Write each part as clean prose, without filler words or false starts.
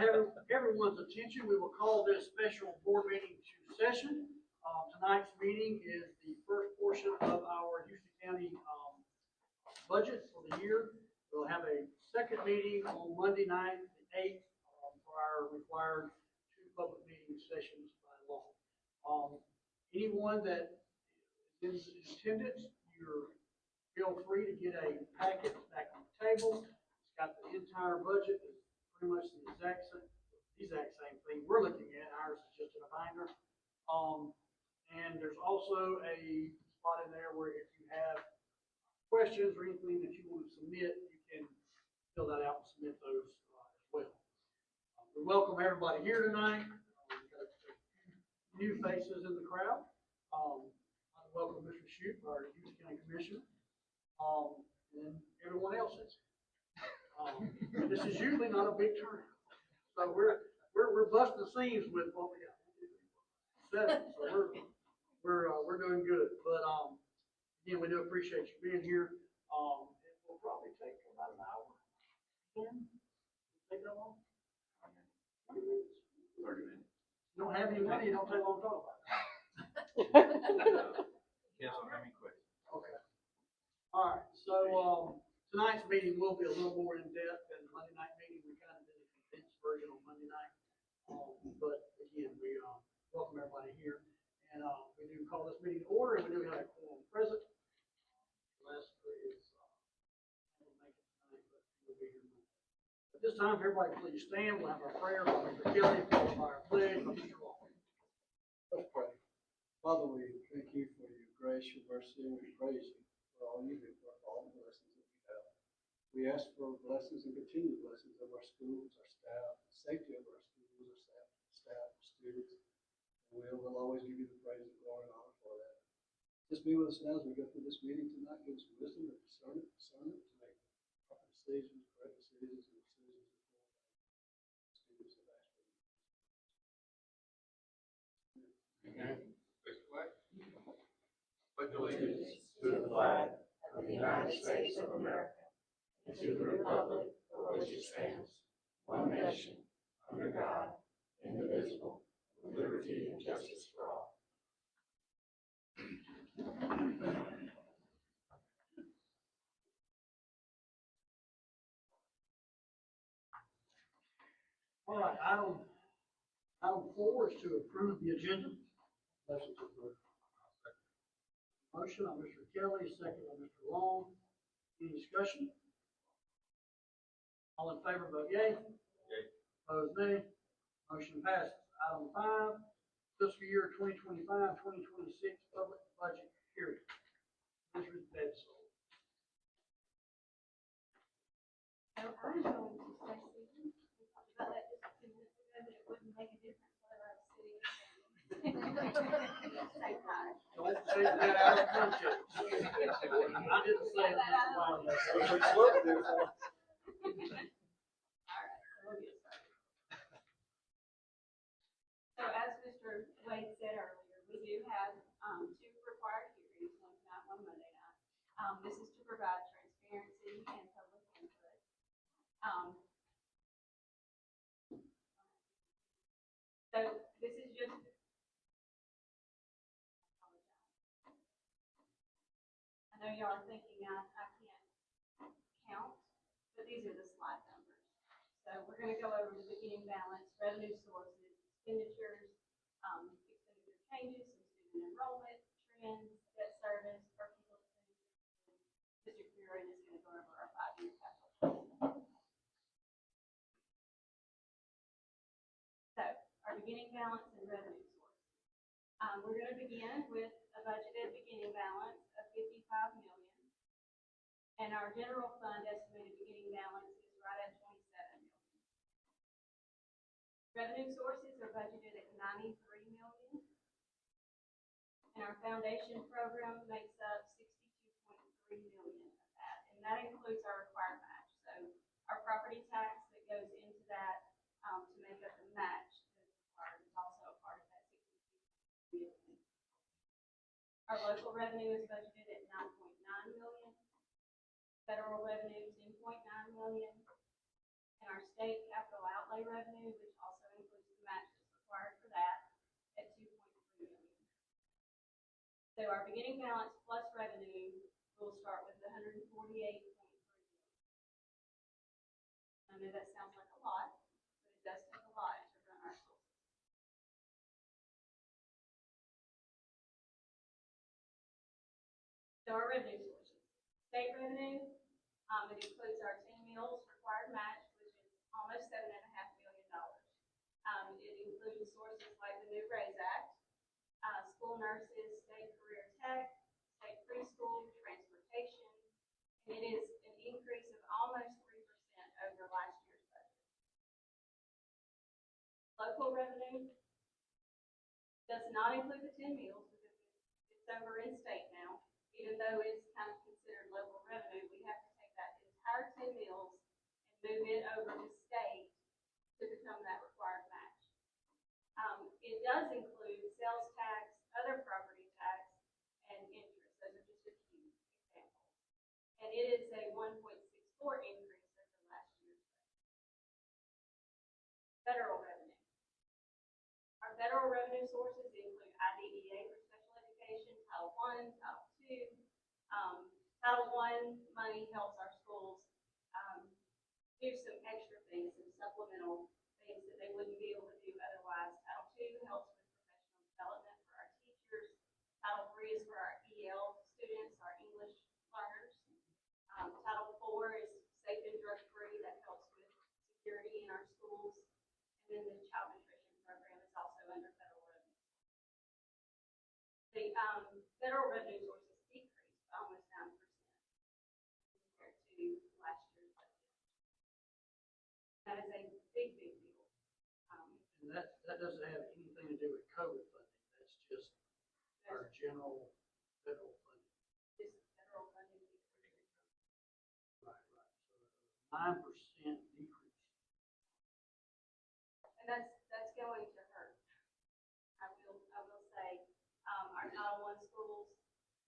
have everyone's attention, we will call this special board meeting to session. Tonight's meeting is the first portion of our Houston County budget for the year. We'll have a second meeting on Monday night, the 8th, for our required 2 public meeting sessions by law. Anyone that is in attendance, feel free to get a packet back on the table. It's got the entire budget. It's pretty much the exact same thing we're looking at. Ours is just in a binder. And there's also a spot in there where if you have questions or anything that you want to submit, you can fill that out and submit those as well. We welcome everybody here tonight. We've got a few new faces in the crowd. I welcome Mr. Shoup, our Houston County Commissioner, and everyone else is. This is usually not a big turnout, so we're busting the seams with what we got. 7, so we're doing good. But again, we do appreciate you being here. It will probably take about an hour. Take that long? 20 minutes. 30 minutes. You don't have any money, it don't take long to talk about it. Yes, I have any questions. Okay. All right. So tonight's meeting will be a little more in depth than the Monday night meeting. We kind of did a condensed version on Monday night. But again, we welcome everybody here. And we do call this meeting to order, and we do have a quorum present. Lester is make it tonight, but he'll be here. At this time, if everybody please stand. We'll have our prayer by Mr. Kelly, followed by our pledge by Mr. Long. Let's pray. Father, we thank you for your grace, your mercy, and we praise you for all you do, for all the blessings that we have. We ask for blessings and continued blessings of our schools, our staff, the safety of our schools, our staff, students. And we'll always give you the praise and glory and honor for that. Just be with us now as we go through this meeting tonight. Give us wisdom and discernment to make proper decisions, correct decisions, and decisions that students have asked for. Amen. Pledge allegiance to the flag of the United States of America and to the republic for which it stands, one nation, under God, indivisible, with liberty and justice for all. All right. Item 4 is to approve the agenda. Motion to approve. Motion on Mr. Kelly, second on Mr. Long. Any discussion? All in favor, vote yea. Yea. Opposed, nay. Motion passes. Item 5, fiscal year 2025-2026 public budget hearing. Mr. Bedsole. So I'm going to say, Stephen, we talked about that just a few minutes ago, that it wouldn't make a difference whether I was sitting or standing. Same time. Don't take that out of context. I didn't say that. All right, so we'll get started. So as Mr. Wade said earlier, we do have 2 required hearings, one tonight, one Monday night. This is to provide transparency and public input. So this is just I know y'all are thinking I can't count, but these are the slide numbers. So we're going to go over the beginning balance, revenue sources, expenditures, expenditure changes, some student enrollment, trends, debt service, personal expenditures. Mr. Curran is going to go over our 5-year capital plan. So our beginning balance and revenue sources. We're going to begin with a budgeted beginning balance of $55 million, and our general fund estimated beginning balance is right at $27 million. Revenue sources are budgeted at $93 million, and our foundation program makes up $62.3 million of that, and that includes our required match. So our property tax that goes into that to make up the match that's required is also a part of that $62 million. Our local revenue is budgeted at $9.9 million, federal revenue $10.9 million, and our state capital outlay outlay revenue, which also includes the matches required for that, at 2.3 million. So our beginning balance plus revenue will start with 148.3 million. I know that sounds like a lot, but it does take a lot to run our school system. So our revenue sources. State revenue, it includes our 10 meals required match, which is almost $7.5 million. It includes sources like the new RAISE Act, school nurses, state career tech, state preschool, transportation, and it is an increase of almost 3% over last year's budget. Local revenue does not include the 10 meals because it's over in state now. Even though it's kind of considered local revenue, we have to take that entire 10 meals and move it over to state to become that required match. It does include sales tax, other property tax, and interest. Those are just a few examples. And it is a 1.64 increase over last year's budget. Federal revenue. Our federal revenue sources include IDEA for special education, Title I, Title II. Title I money helps our schools do some extra things, some supplemental things that they wouldn't be able to do otherwise. Title II helps with professional development for our teachers. Title III is for our EL students, our English learners. Title IV is safe and drug-free, that helps with security in our schools. And then the child nutrition program is also under federal revenue. The federal revenue sources decreased by almost 9% compared to last year's budget. That is a big, big deal. And that doesn't have anything to do with COVID funding, that's just our general federal funding. Just federal funding decrease. Right. So 9% decrease. And that's going to hurt. I will say, our Title I schools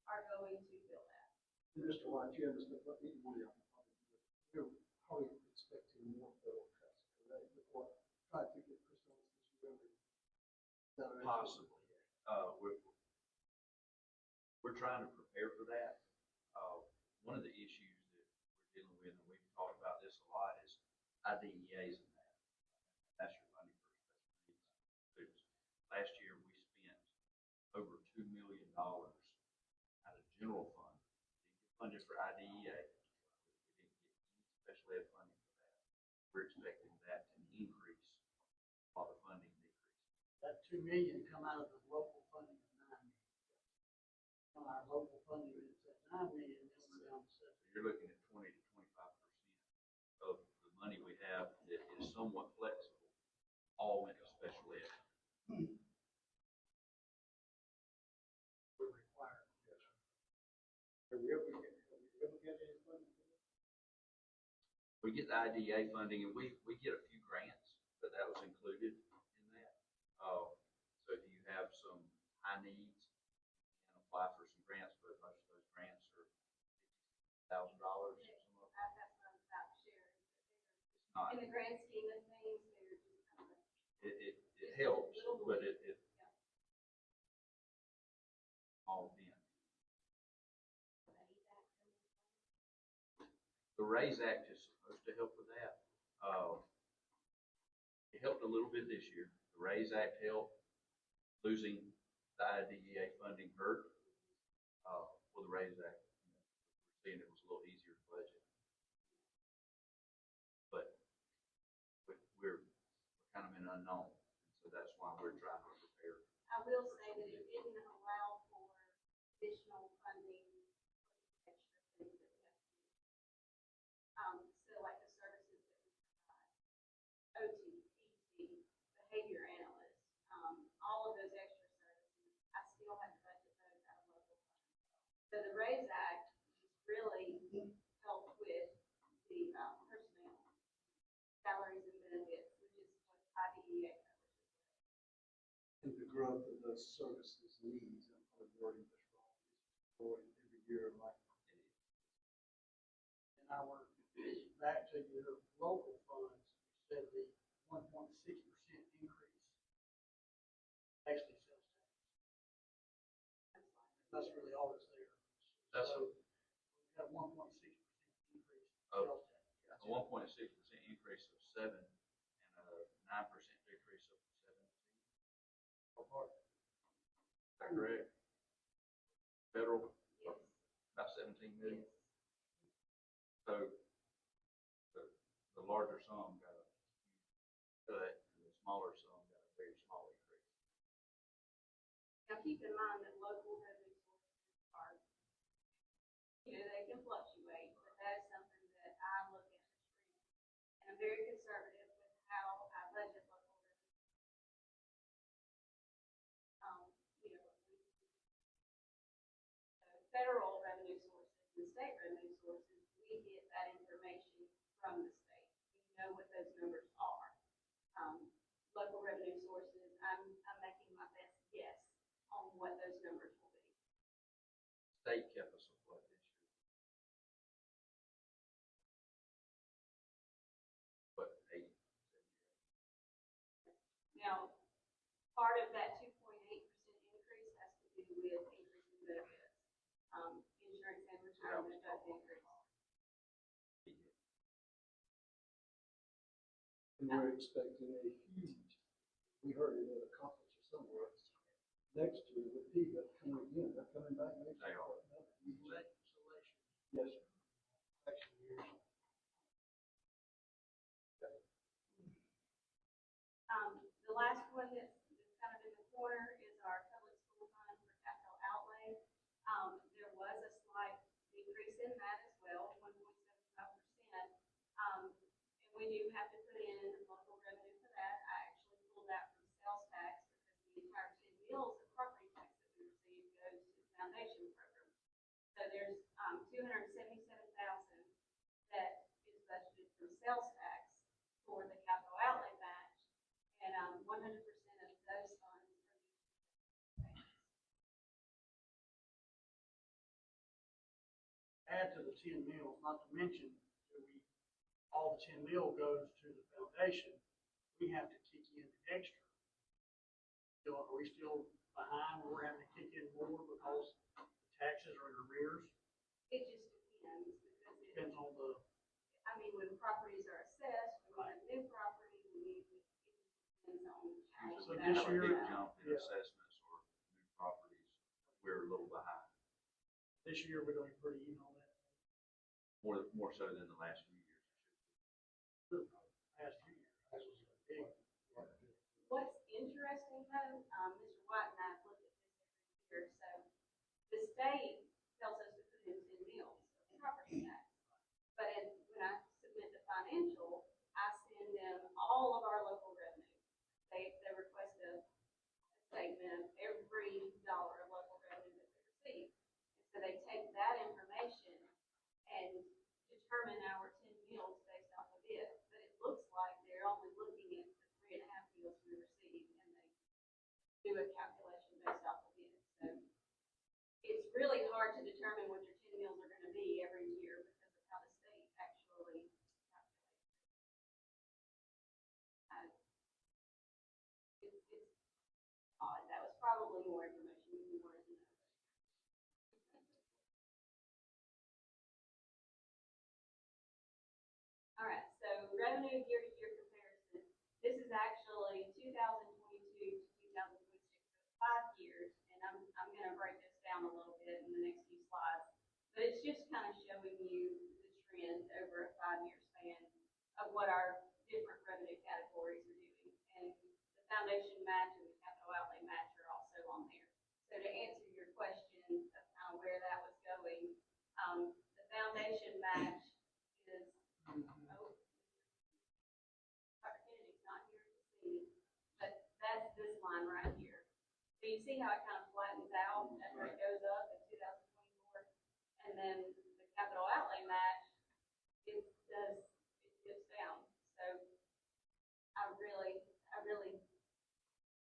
are going to feel that. Mr. White, you understand what we we're probably expecting more federal cuts. Correct? Before trying to get Crystal this year. Possibly. We're trying to prepare for that. One of the issues that we're dealing with, and we've talked about this a lot, is IDEAs and that. That's your funding for special needs students. Last year, we spent over $2 million out of general fund. We didn't get funded for IDEA. We didn't get any special ed funding for that. We're expecting that to increase while the funding decreases. That $2 million come out of the local funding of $9 million. From our local funding, it's at $9 million, then we're down to 7. So you're looking at 20 to 25% of the money we have that is somewhat flexible, all went to special ed. We're required. Have we ever get any funding? We get the IDA funding, and we get a few grants, but that was included in that. So if you have some high needs, you can apply for some grants, but most of those grants are $50,000. Some of them. That's what I'm about to share. It's not. In the grand scheme of things, they're just kind of. It helps, but it all in. The RAISE Act is supposed to help with that. It helped a little bit this year. The RAISE Act helped. Losing the IDEA funding hurt. For the RAISE Act, we're seeing it was a little easier to budget. But we're kind of in unknown, so that's why we're trying to prepare. I will say that it didn't allow for additional funding for extra things that we have to do. So like the services that we provide, OT, PT, behavior analyst, all of those extra services, I still have to budget those out of local funds. So the RAISE Act really helped with the personnel, salaries and benefits, which is what IDEA covers. And the growth of those services needs, I'm probably wording this wrong, is growing every year like it is. And our, back to your local funds, you said the 1.6% increase. Actually, sales tax. That's really all that's there. That's So we've got 1.6% increase in Oh. sales tax. A 1.6% increase of 7 and a 9% decrease of 17. Is that correct? Federal, Yes. about 17 million. So the larger sum got a huge cut, and the smaller sum got a very small increase. Now, keep in mind that local revenue sources are, they can fluctuate, but that is something that I look at the trend. And I'm very conservative with how I budget local revenue. Federal revenue sources and state revenue sources, we get that information from the state. We know what those numbers are. Local revenue sources, I'm making my best guess on what those numbers will be. State kept us afloat this year. But 8, 7 years. Now, part of that 2.8% increase has to do with increasing benefits. Insurance and retirement does increase. And we're expecting a huge, we heard it at a conference or somewhere, next year with PIVA coming in, they're coming back next They year. are. Selection. Yes, sir. Selection years. The last one that's kind of in the corner is our public school fund for capital outlay. There was a slight decrease in that as well, 1.75%. And we do have to put in local revenue for that. I actually pulled that from sales tax because the entire 10 mills of property tax that we receive goes to the foundation program. So there's $277,000 that is budgeted from sales tax for the capital outlay match, and 100% of those funds are used. Add to the 10 mills, not to mention that all the 10 mil goes to the foundation, we have to kick in extra. Are we still behind? We're having to kick in more because the taxes are in arrears? It just depends, because Depends on the, when properties are assessed, when we have new property, it depends on how. So that this Have a year- big works out. jump in assessments or new properties, we're a little behind, this year we're going to be pretty even on that. more so than the last few years. Past few years, this was a big. What's interesting though, Mr. White and I have looked at this every year, so the state tells us to put in 10 mills of property tax. But when I submit the financial, I send them all of our local revenue. They request a statement of every dollar of local revenue that they receive. And so they take that information and determine our 10 mills based off of it. But it looks like they're only looking at the 3.5 mills we receive, and they do a calculation based off of it. So it's really hard to determine what your 10 mills are going to be every year because of how the state actually calculates. It's odd. That was probably more information you wanted to know. All right, so revenue year-to-year comparison. This is actually 2022 to 2026, so 5 years, and I'm going to break this down a little bit in the next few slides. But it's just kind of showing you the trend over a 5-year span of what our different revenue categories are doing. And the foundation match and the capital outlay match are also on there. So to answer your question of kind of where that was going, the foundation match is, Dr. Kennedy's not here to see, but that's this line right here. So you see how it kind of flattens out after it goes up in 2024, and then the capital outlay match, it dips down. So I really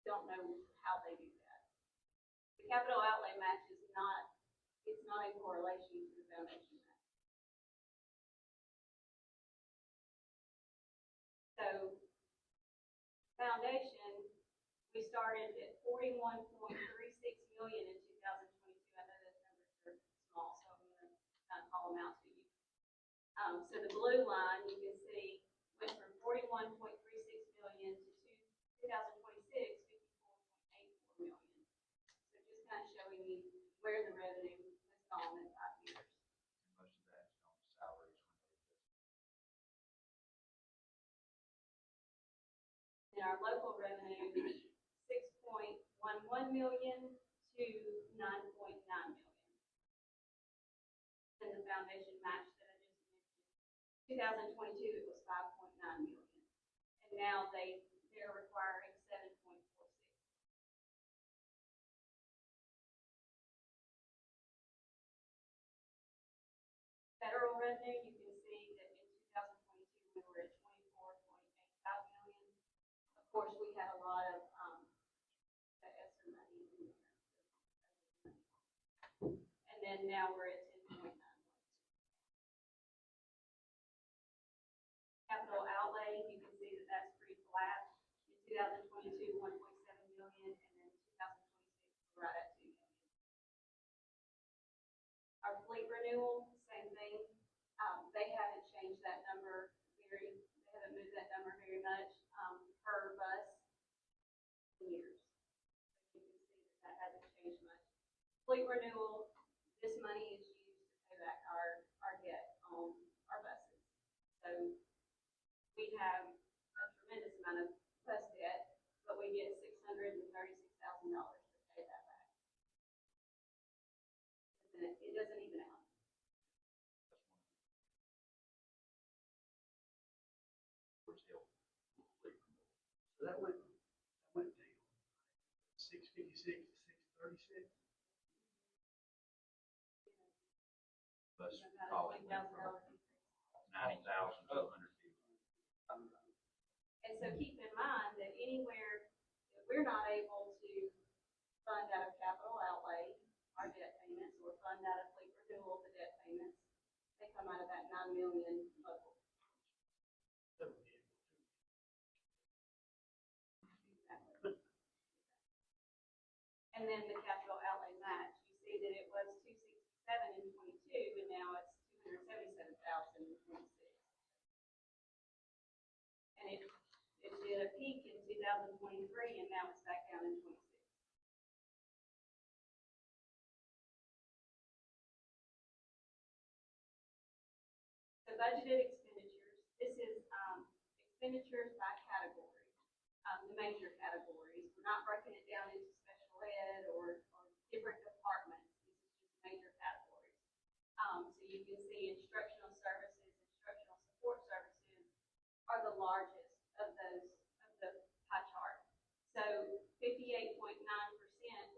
don't know how they do that. The capital outlay match is not, it's not in correlation to the foundation match. So foundation, we started at 41.36 million in 2022. I know those numbers are small, so I'm gonna kind of call them out to you. So the blue line, you can see, went from 41.36 million to 2026, 54.84 million. So just kind of showing you where the revenue has gone in 5 years. And most of that is on salaries when they just. And our local revenue, 6.11 million to 9.9 million. And the foundation match that I just mentioned, 2022 it was 5.9 million, and now they're requiring 7.46. Federal revenue, you can see that in 2022 we were at 24.85 million. Of course, we had a lot of the ESSER money in there. And then now we're at 10.9. Capital outlay, you can see that that's pretty flat. In 2022, 1.7 million, and then 2026, we're right at 2 million. Our fleet renewal, same thing. They haven't changed that number they haven't moved that number very much, per bus in years. So you can see that hasn't changed much. Fleet renewal, this money is used to pay back our debt on our buses. So we have a tremendous amount of bus debt, but we get $636,000 to pay that back. It doesn't even out. So that went down, 656 to 636. Bus About a cost went $20,000 from 90,000 to 150. And so keep in mind that anywhere that we're not able to fund out of capital outlay, our debt payments, or fund out of fleet renewal, the debt payments, they come out of that 9 million local. And then the capital outlay match, you see that it was 267 in 22, and now it's 277,000 in 26. And it did a peak in 2023, and now it's back down in 26. So budgeted expenditures, this is expenditures by category, the major categories. We're not breaking it down into special ed or different departments. This is just major categories. So you can see instructional services, instructional support services are the largest of those, of the pie chart. So 58.9%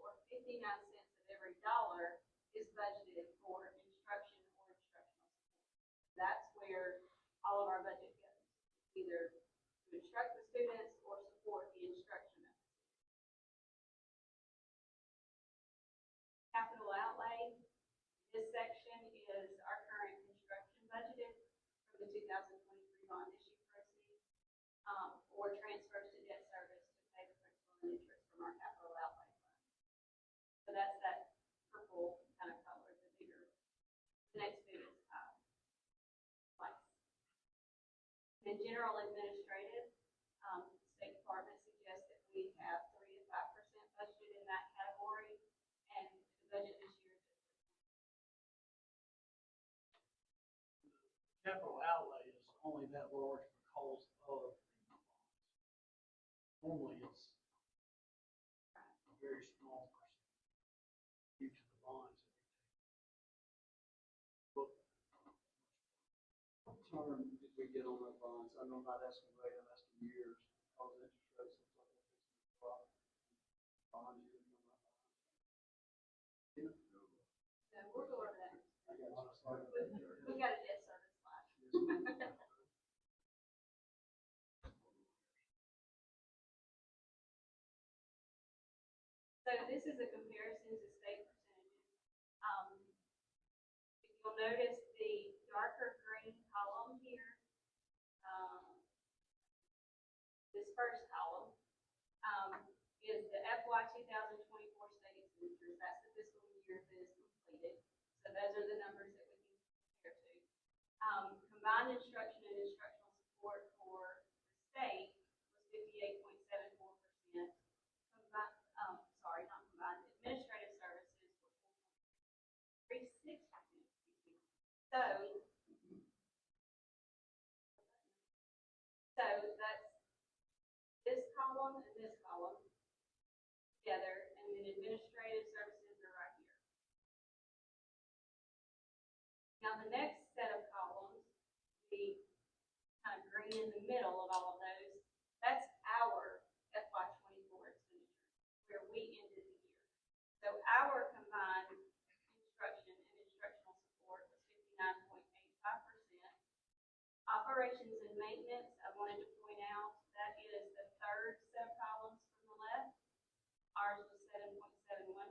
or 59 cents of every dollar is budgeted for instruction or instructional support. That's where all of our budget goes, either to instruct the students or support the instruction of the students. Capital outlay, this section is our current construction budgeted from the 2023 bond issue proceeds, or transfers to debt service to pay the principal and interest from our capital outlay fund. So that's that purple kind of color, the bigger, the next biggest place. And general administrative, State Department suggests that we have 3 to 5% budgeted in that category, and the budget this year is Capital outlay is only that large because of the bonds. Normally, it's a very small percentage due to the bonds that we take. What term did we get on our bonds? I know I'm not asking rate, I'm asking years, because interest rates look like they're fixing to drop. Bonds, you know, So we'll go over that. I got you. Sorry. We got a debt service slide. So this is a comparison to state percentages. If you'll notice the darker green column here, this first column, is the FY 2024 state expenditures. That's the fiscal year that is completed. So those are the numbers that we can compare to. Combined instruction and instructional support for the state was 58.74%. Not combined. Administrative services were 4.36%. So that's this column and this column together, and then administrative services are right here. Now the next set of columns, the kind of green in the middle of all of those, that's our FY 24 expenditures, where we ended the year. So our combined instruction and instructional support was 59.85%. Operations and maintenance, I wanted to point out, that is the third set of columns from the left. Ours was 7.71%.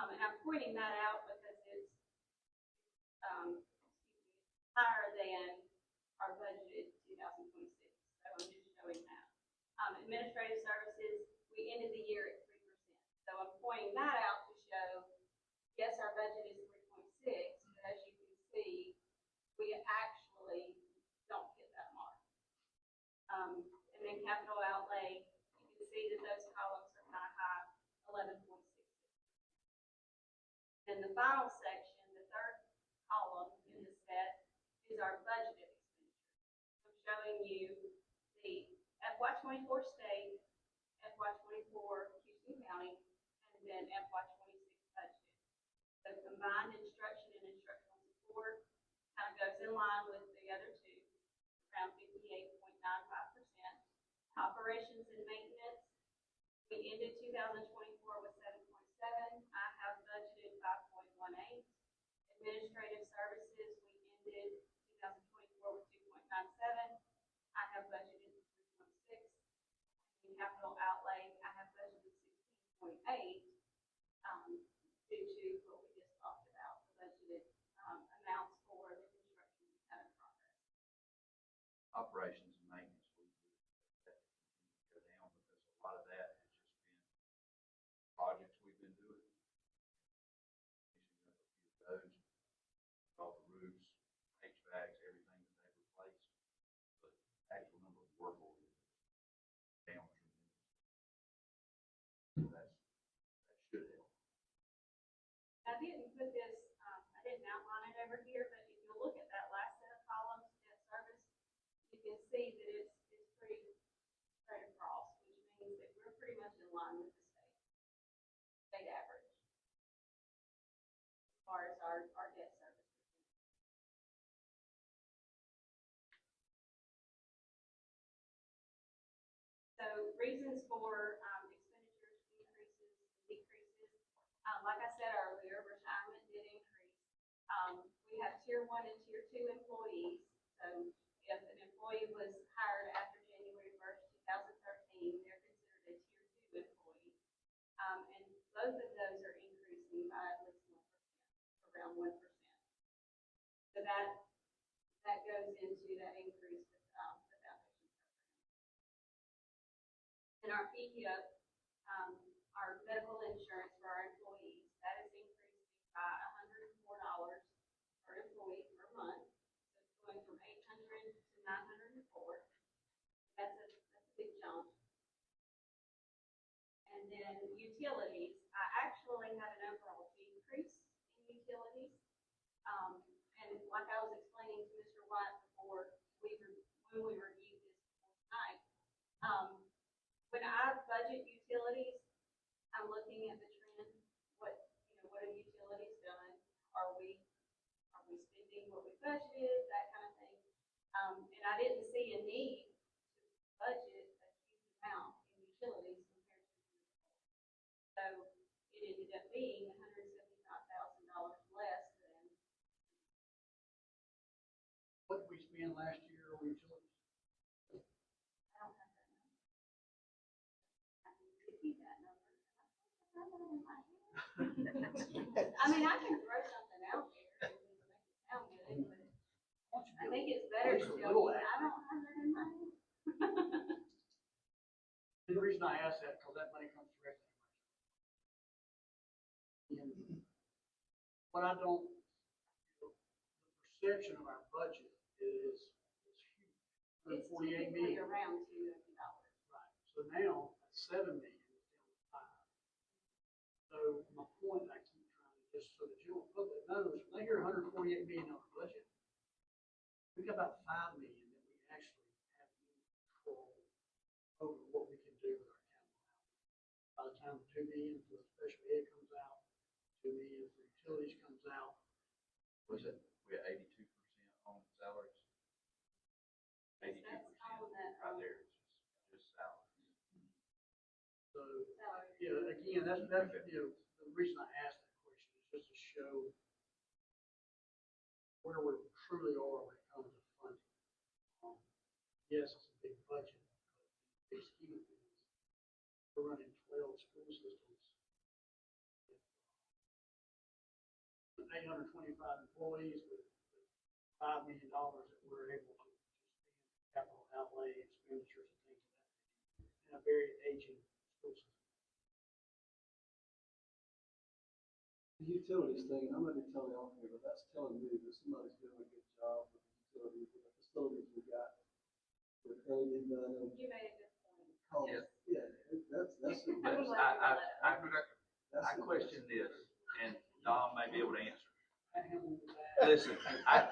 And I'm pointing that out because it's higher than our budgeted 2026. So I'm just showing that. Administrative services, we ended the year at 3%. So I'm pointing that out to show, yes, our budget is 3.6, but as you can see, we actually don't hit that mark. And then capital outlay, you can see that those columns are kind of high, 11.66. Then the final section, the third column in the set, is our budgeted expenditure. I'm showing you the FY 24 state, FY 24 Houston County, and then FY 26 budget. So combined instruction and instructional support kind of goes in line with the other two, around 58.95%. Operations and maintenance, we ended 2024 with 7.7. I have budgeted 5.18. Administrative services, we ended 2024 with 2.97. I have budgeted 3.6. In capital outlay, I have budgeted 16.8, due to what we just talked about, the budgeted amounts for the construction kind of progress. Operations and maintenance, we would expect that to continue to go down because a lot of that has just been projects we've been doing. Finishing up a few of those, all the roofs, HVACs, everything that they've replaced. But actual number of work orders is down tremendously. So that should help. I didn't put this, I didn't outline it over here, but if you look at that last set of columns, debt service, you can see that it's pretty straight across, which means that we're pretty much in line with the state average as far as our debt service. So reasons for expenditures increases and decreases. Like I said earlier, retirement did increase. We have tier 1 and tier 2 employees. So if an employee was hired after January 1st, 2013, they're considered a tier 2 employee. And both of those are increasing by at least 1%, around 1%. So that goes into that increase with the foundation program. And our PEO, our medical insurance for our employees, that is increasing by $104 per employee per month. So it's going from $800 to $904. That's a big jump. And then utilities, I actually had an overall decrease in utilities. And like I was explaining to Mr. White before when we reviewed this tonight, when I budget utilities, I'm looking at the trend. What have utilities done? Are we spending what we budgeted? That kind of thing. And I didn't see a need to budget a huge amount in utilities compared to so it ended up being $175,000 less than. What did we spend last year on utilities? I don't have that number. I can repeat that number. I have that in my head. I mean, I can throw something out there and make it sound good, but I think it's better to tell you that I don't have it in my head. In the reason I ask that, because that money comes directly. And what I don't, the perception of our budget is huge. It's 148 typically million. around $2 million. Right, so now, that's 7 million is down to 5. So my point, I keep trying to, just so the general public knows, when they hear $148 million budget, we got about 5 million that we actually have any control over what we can do with our capital. By the time the 2 million for special ed comes out, 2 million for utilities comes out, Was it, we're 82% on salaries? 82% That's all that, right there, just salaries. so, salary. yeah, again, that's, the reason I asked that question is just to show where we truly are when it comes to funding. Yes, it's a big budget, but in the big scheme of things, we're running 12 school systems. 825 employees with $5 million that we're able to spend capital outlay expenditures and things like that in a very aging school system. The utilities thing, I'm gonna be telling y'all here, but that's telling me that somebody's doing a good job with the utilities, with the facilities we got. With LED done, You made a good point. Yes. yeah, that's, But I question this, and Dom may be able to answer. Listen, I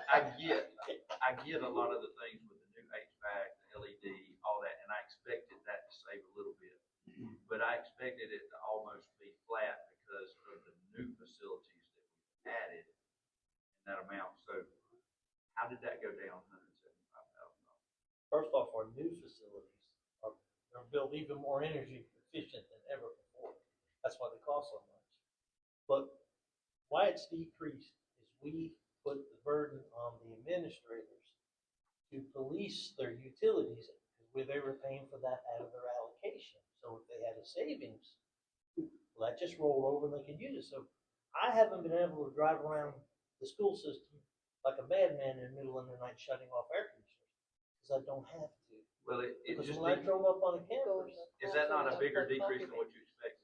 get a lot of the things with the new HVAC, the LED, all that, and I expected that to save a little bit. But I expected it to almost be flat because of the new facilities that we added in that amount. So how did that go down $175,000? First off, our new facilities are built even more energy efficient than ever before. That's why they cost so much. But why it's decreased is we put the burden on the administrators to police their utilities, where they were paying for that out of their allocation. So if they had a savings, well, that just rolled over and they could use it. So I haven't been able to drive around the school system like a madman in the middle of the night shutting off air conditioners because I don't have to. Well, it Because just, when I drove up on the campus, is that not a bigger decrease than what you expected?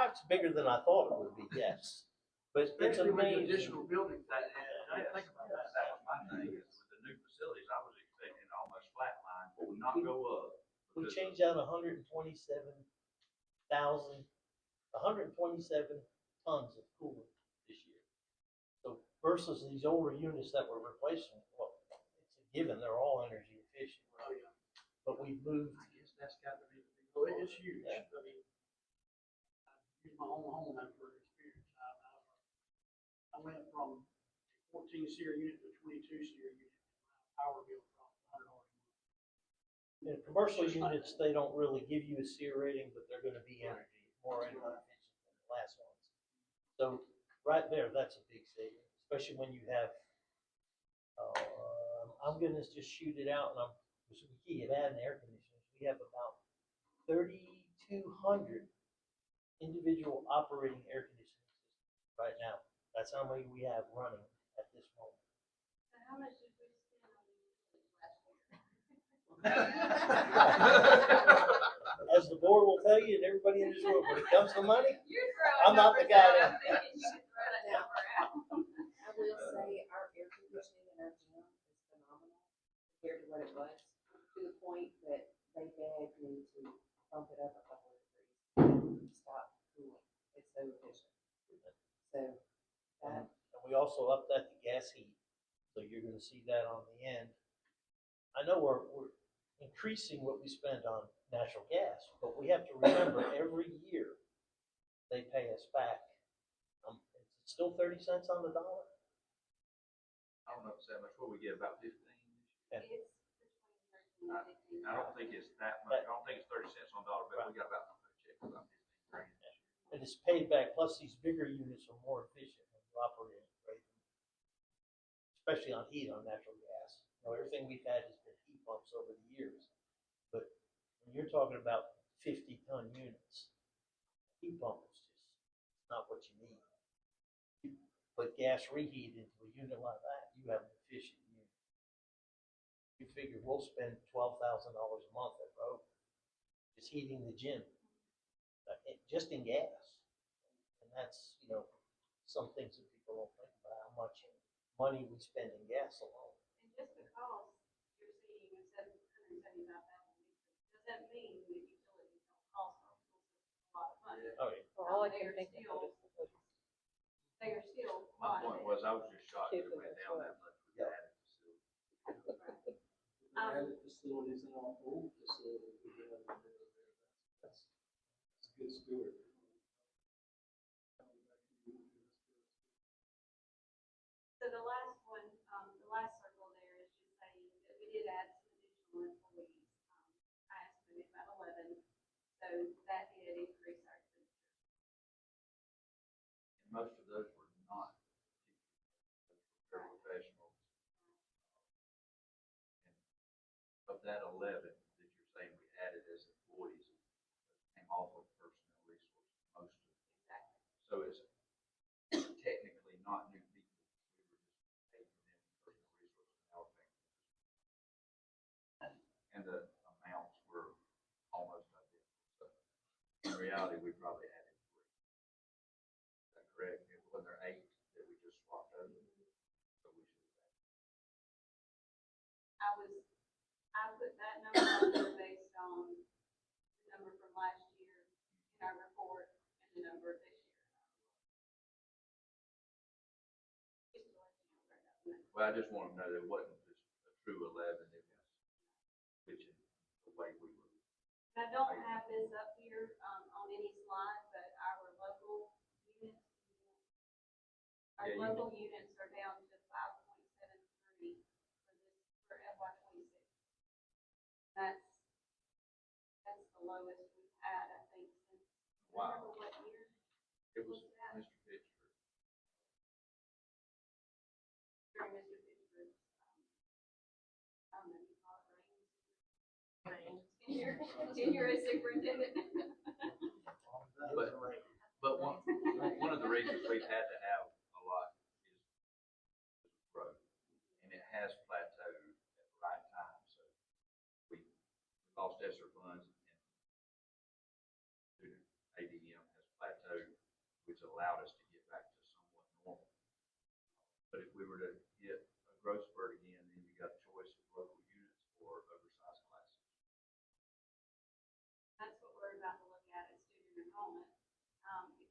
it's bigger than I thought it would be, yes. But it's Especially with the amazing. additional buildings. That, I yes, think about that. that was my thing, is with the new facilities, I was expecting almost flatline, not go up. We because changed out 127 tons of coolant this year. So versus these older units that we're replacing, well, it's a given, they're all energy efficient. Oh, yeah. But we've moved, I guess that's got to be the big, well, it's huge. Yeah. I mean, I use my own home for experience. I went from 14 SEER unit to 22 SEER unit. My power bill dropped $100 a month. in commercial units, they don't really give you a SEER rating, but they're gonna be more energy efficient than the last ones. So right there, that's a big saving, especially when you have, I'm gonna just shoot it out, and we keep adding air conditioners. We have about 3,200 individual operating air conditioning systems right now. That's how many we have running at this moment. So how much did we spend on utilities last year? As the board will tell you, and everybody in this room, when it comes to money, You're throwing I'm not the numbers guy out. that- I'm thinking you could throw that number out. I will say our air conditioning in our gym is phenomenal compared to what it was, to the point that they begged me to bump it up a couple of degrees and stop cooling. It's so efficient. So that, and we also upped that to gas heat, so you're gonna see that on the end. I know we're increasing what we spend on natural gas, but we have to remember every year they pay us back. It's still 30 cents on the dollar. I don't know if it's that much, what we get, about 15? Yeah. It's between 13 and 15. I don't think it's that much, I don't think it's 30 cents on the dollar, but we got about, check, about 15 grand. And it's paid back, plus these bigger units are more efficient when you operate them, right? Especially on heat, on natural gas. You know, everything we've had has been heat pumps over the years. But when you're talking about 50-ton units, heat pump is just not what you need. You put gas reheat into a unit like that, you have an efficient unit. You figure we'll spend $12,000 a month at Rover, just is heating the gym, just in gas. And that's, some things that people don't think about, how much money we spend in gas alone. And just because you're seeing $775,000, doesn't mean that utilities don't also a lot of money. Oh, yeah. Well, all I can think of is the They are still. My point was, I was just shocked that it went down that much with Yeah. that facility. The added facilities and our old facilities, we have in there, that's good steward. So the last one, the last circle there is just saying that we did add some additional employees. I estimated about 11, so that did increase our expenditure. And most of those were not teachers, those were paraprofessionals. And of that 11 that you're saying we added as employees, came off of personnel resources, most of it. Exactly. So it's technically not new people. We were just paying them personnel resources and allocating them. And the amounts were almost identical. So in reality, we probably added 3. Is that correct? When there 8 that we just swapped over, so we should have added. I put that number on there based on the number from last year in our report and the number this year. Just to let you know where that went. Well, I just want to know that it wasn't just a true 11, it was switching the way we were. And I don't have this up here, on any slide, but our local units, our Yeah, you local units are down to 5.73 for FY 26. That's the lowest we've had, I think, since, Wow. remember what year? It was that? Mr. Pittsburgh. During Mr. Pittsburgh's, I don't know, you call it reign? Tenure as superintendent. But one of the reasons we've had to have a lot is growth, and it has plateaued at the right time. So we lost ESSER funds, and student ADM has plateaued, which allowed us to get back to somewhat normal. But if we were to get a growth spurt again, then you got a choice of local units or oversized classes. That's what we're about to look at student enrollment. If you,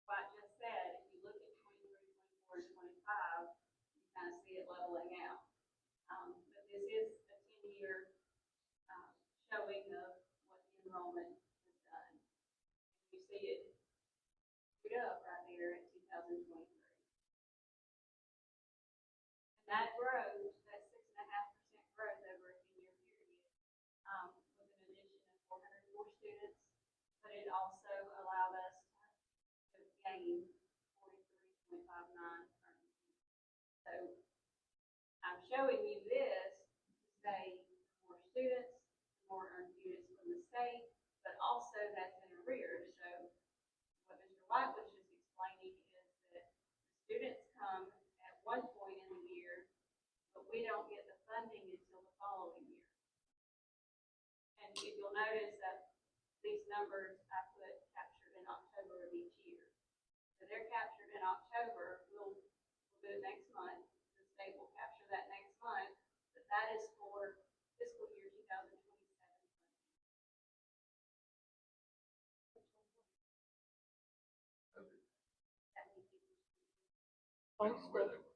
what I just said, if you look at 23, 24, and 25, you kind of see it leveling out. But this is a 10-year showing of what the enrollment has done. You see it shoot up right there at 2023. And that growth, that 6.5% growth over a 10-year period, with an addition of 404 students, but it also allowed us to gain 43.59 earned. So I'm showing you this to say the more students, the more earned units from the state, but also that's in arrears. So what Mr. White was just explaining is that the students come at one point in the year, but we don't get the funding until the following year. And if you'll notice that these numbers I put captured in October of each year. So they're captured in October, we'll do it next month, the state will capture that next month, but that is for fiscal year 2027 funding. We don't know where they were.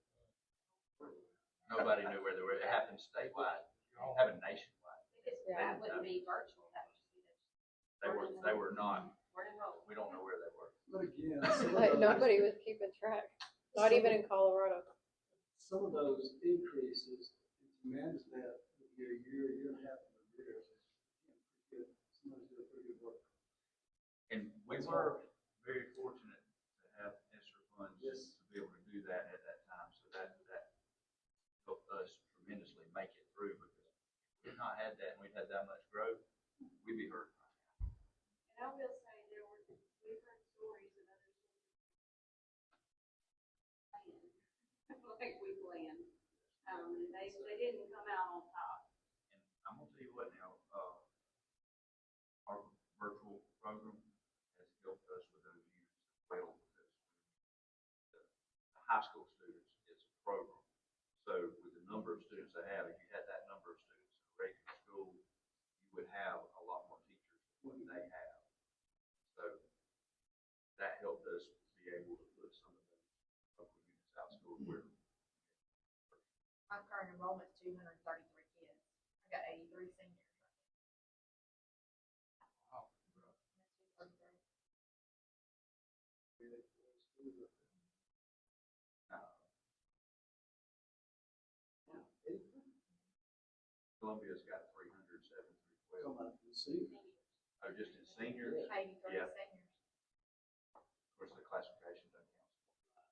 Nobody knew where they were. It happened statewide. It happened nationwide. That wouldn't be virtual, that would just be They were not, we're enrolled. we don't know where they were. But again, some of Like, those- nobody was keeping track, not even in Colorado. some of those increases, if you manage that with your year and a half of arrears, it's pretty good. Somebody's doing pretty good work. And we were very fortunate to have ESSER funds Yes. to be able to do that at that time. So that helped us tremendously make it through, because if we'd not had that and we'd had that much growth, we'd be hurt right now. And I will say we've heard stories of other schools like we planned. And they didn't come out on top. And I'm gonna tell you what now, program has helped us with those years as well, because the high school students, it's a program. So with the number of students they have, if you had that number of students in a regular school, you would have a lot more teachers than what they have. So that helped us be able to put some of those local units out of school where. My current enrollment's 233 kids. I got 83 seniors. Wow. That's 233. Columbia's got 307, 312. Come out and see. Oh, just in seniors? 83 Yeah. seniors. Of course, the classification doesn't count.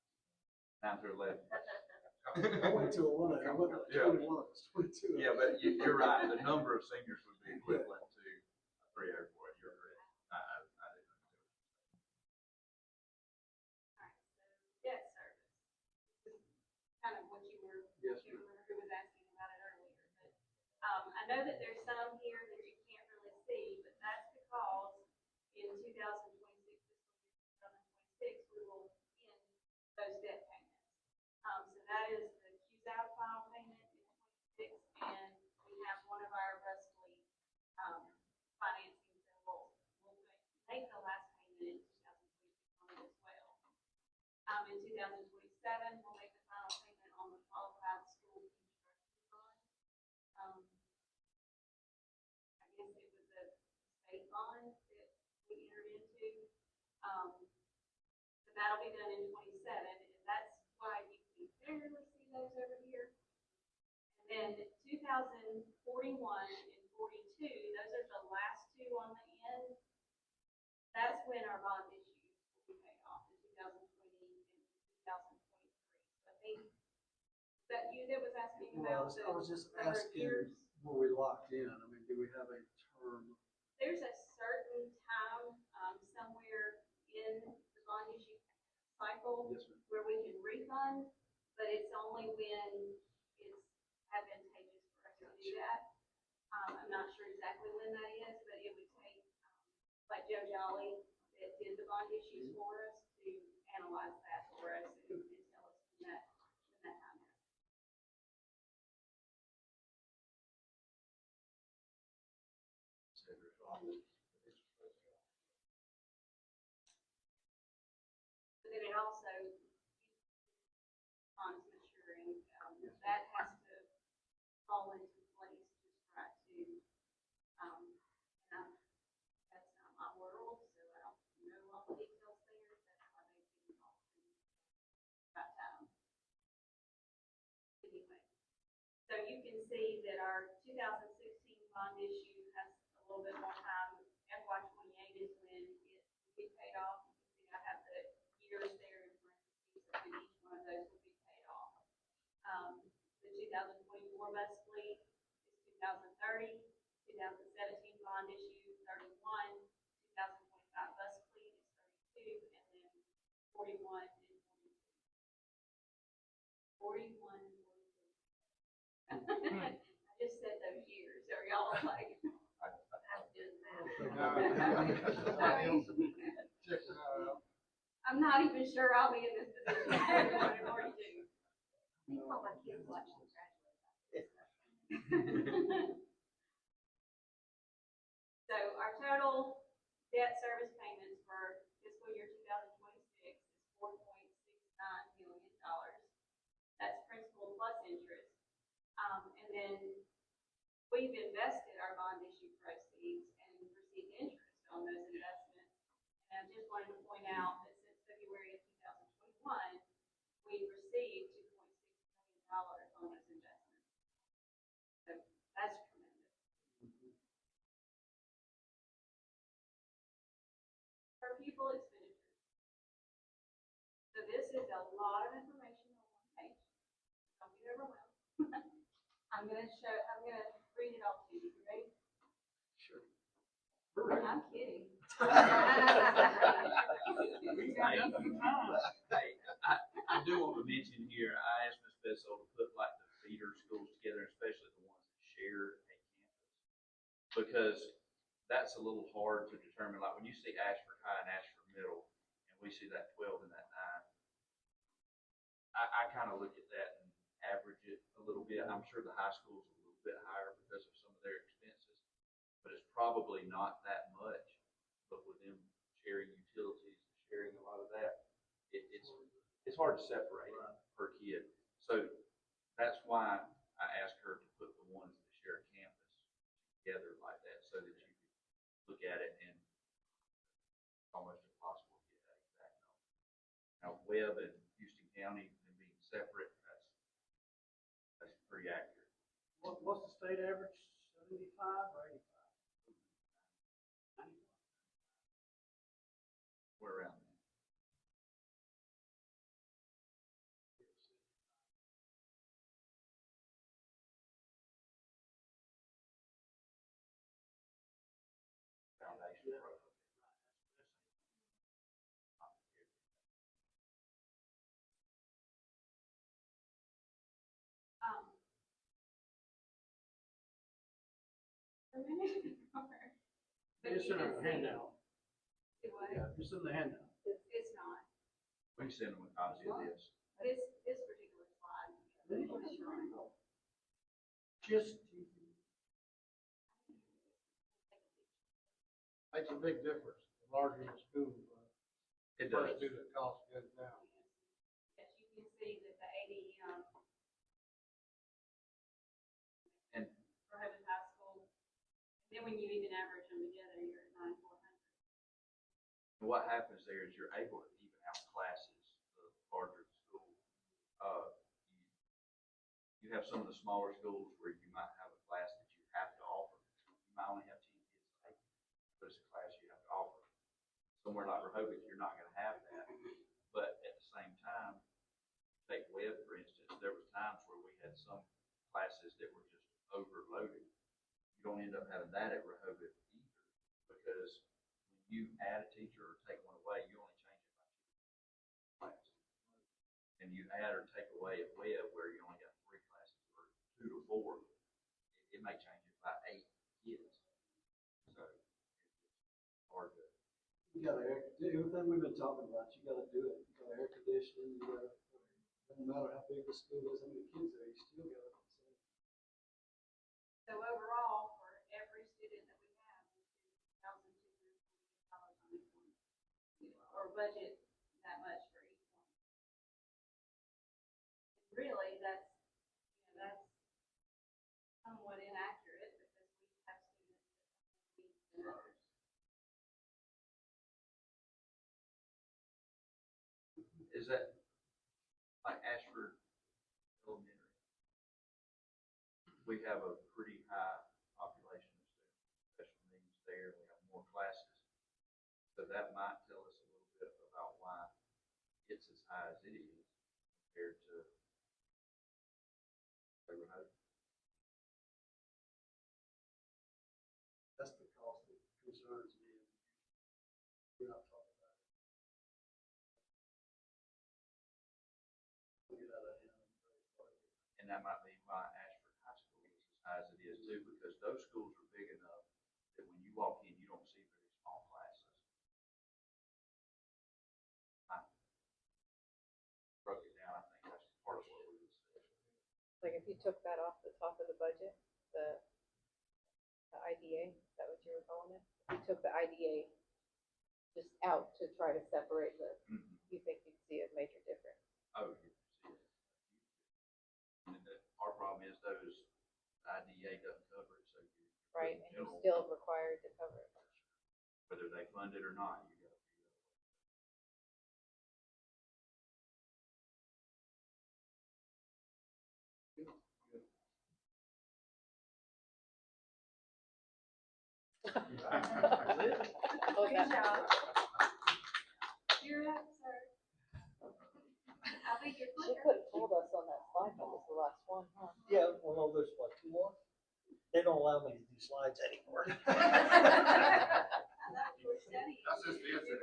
9 through 11. I went to a one, I went to Yeah. 21, it was 22. Yeah, but you're right, the number of seniors would be equivalent to a 304, you're correct. I didn't know. Alright, so debt service. This is kind of what you were, Yes, you remember who was asking about it earlier, but, I know that there's some here that you can't really see, but that's because in 2026, we will end those debt payments. So that is the Q's out of file payment in 26, and we have one of our bus fleet, financings that we'll make the last payment in 2026 on it as well. In 2027, we'll make the final payment on the qualified school construction bond. I guess it was a state bond that we entered into. But that'll be done in 27, and that's why you can barely see those over here. And then 2041 and 42, those are the last two on the end. That's when our bond issues will be paid off in 2020 and 2023. So I think, is that you that was asking Well, about I was just number of years? asking, were we locked in? I mean, do we have a term? There's a certain time, somewhere in the bond issue cycle Yes, ma'am. where we can refund, but it's only when it's advantageous for us to do that. I'm not sure exactly when that is, but it would take, like Joe Jolly that did the bond issues for us to analyze that for us and tell us when that time is. So there's always- But then it also, funds maturing, that has to fall into place just right to, and that's not my world, so I don't know all the details there, that's why they didn't talk to me about time. Anyway, so you can see that our 2016 bond issue has a little bit more time. FY 28 is when it will be paid off. You can see I have the years there in parentheses, and each one of those will be paid off. The 2024 bus fleet is 2030, 2017 bond issue 31, 2025 bus fleet is 32, and then 41 and 42. 41 and 42. I just said those years, are y'all like, I'm doing that. I'm not even sure I'll be in this position after 42. All my kids watch them graduate. So our total debt service payments for fiscal year 2026 is $4.69 million. That's principal plus interest. And then we've invested our bond issue proceeds and received interest on those investments. And I just wanted to point out that since February of 2021, we've received $2.6 million on those investments. So that's tremendous. Per pupil expenditures. So this is a lot of information on one page. Don't get overwhelmed. I'm gonna read it all to you. You ready? Sure. I'm kidding. Hey, I do want to mention here, I asked Ms. Fiscal to put like the feeder schools together, especially the ones that share a campus. Because that's a little hard to determine, like when you see Ashford High and Ashford Middle, and we see that 12 and that 9, I kind of look at that and average it a little bit. I'm sure the high school's a little bit higher because of some of their expenses, but it's probably not that much. But with them sharing utilities, sharing a lot of that, it's hard to separate per kid. So that's why I asked her to put the ones that share a campus together like that, so that you can look at it and it's almost impossible to get that exact number. Now, Webb and Houston County and being separate, that's pretty accurate. What's the state average, 75 or 85? We're around that. Foundation program. Per minute, or- but It's you in can our see- handout. It was, Yeah, it's in the handout. it's not, We can send them a copy of this. this particular slide. Just, Makes a big difference, the larger the school, It per does. student cost goes down. Yes, you can see that the ADM And for Hogan High School, then when you even average them together, you're at 9,400. what happens there is you're able to even out classes the larger the school. You have some of the smaller schools where you might have a class that you have to offer. You might only have 10 kids take, but it's a class you have to offer. Somewhere like Rehoboth, you're not going to have that. But at the same time, take Webb, for instance, there was times where we had some classes that were just overloaded. You don't end up having that at Rehoboth either, because when you add a teacher or take one away, you only change it by 2 classes. And you add or take away at Webb where you only got 3 classes or 2 to 4, it may change it by 8 kids. So it's hard to. You gotta, everything we've been talking about, you gotta do it, you gotta air conditioning, you gotta, no matter how big the school is, how many kids there, you still gotta. So overall, for every student that we have, $2,248 on each one. Or budget that much for each one. Really, that's somewhat inaccurate because we have students that have needs than others. Is that like Ashford Elementary? We have a pretty high population of students with special needs there. We have more classes. So that might tell us a little bit about why it's as high as it is compared to Rehoboth. That's the cost that concerns me. We're not talking about it. We'll get out of hand. And that might be why Ashford High School is as high as it is too, because those schools are big enough that when you walk in, you don't see very small classes. I broke it down, I think that's part of what we would say. Like if you took that off the top of the budget, the IDA, is that what you were calling it? If you took the IDA just out to try to separate the, you think you'd see a major difference? Oh, you see it. And then our problem is those IDA doesn't cover it, so you. Right, and you're still required to cover it. Whether they fund it or not, you gotta figure out. Oh, Good that- job. You're up, sir. I think you're She clear. could have told us on that slide that was the last one, huh? Yeah, well, no, there's what, 2 more? They don't allow me to do slides anymore. I thought you were studying. That's just the answer.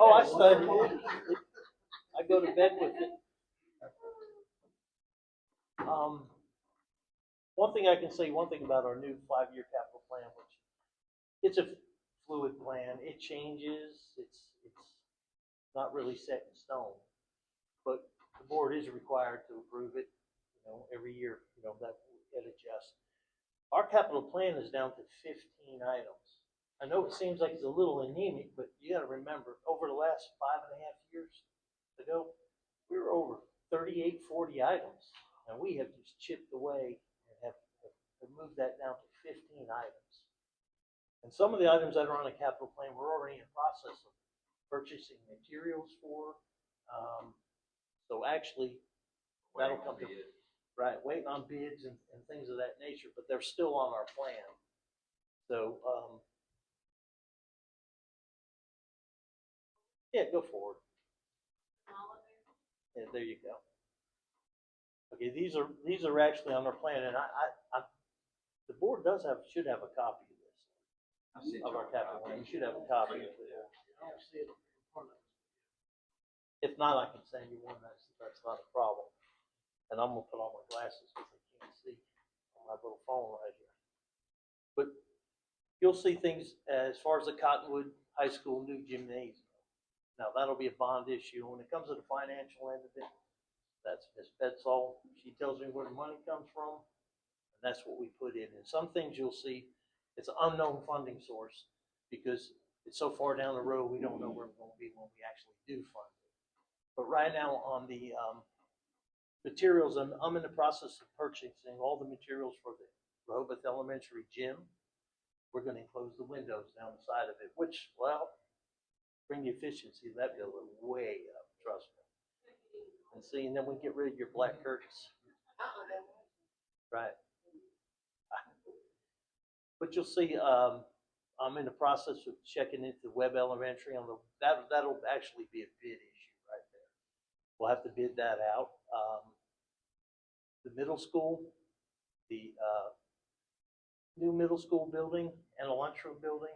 Oh, I studied it. I go to bed with it. One thing I can say, one thing about our new 5-year capital plan, which it's a fluid plan. It changes, it's not really set in stone. But the board is required to approve it, every year, that it adjusts. Our capital plan is down to 15 items. I know it seems like it's a little anemic, but you gotta remember, over the last 5.5 years ago, we were over 38, 40 items. And we have just chipped away and have moved that down to 15 items. And some of the items that are on the capital plan, we're already in process of purchasing materials for. So actually, that'll come to, right, waiting on bids and things of that nature, but they're still on our plan. So, yeah, go forward. Yeah, there you go. Okay, these are actually on our plan, and the board should have a copy of this, I sent of you our a capital copy. plan. You should have a copy of it. I don't see it in front of us. If not, I can send you one. That's not a problem. And I'm gonna put on my glasses because I can't see on my little phone right here. But you'll see things as far as the Cottonwood High School new gymnasium. Now, that'll be a bond issue. When it comes to the financial end of it, that's Ms. Bedsall. She tells me where the money comes from, and that's what we put in. And some things you'll see, it's an unknown funding source because it's so far down the road, we don't know where we're gonna be when we actually do fund it. But right now on the materials, I'm in the process of purchasing all the materials for the Rehoboth Elementary gym. We're gonna enclose the windows down the side of it, which, well, bring the efficiency of that building way up, trust me. And see, and then we get rid of your black curtains. Right. But you'll see, I'm in the process of checking into Webb Elementary on that'll actually be a bid issue right there. We'll have to bid that out. The middle school, the new middle school building and a lunchroom building,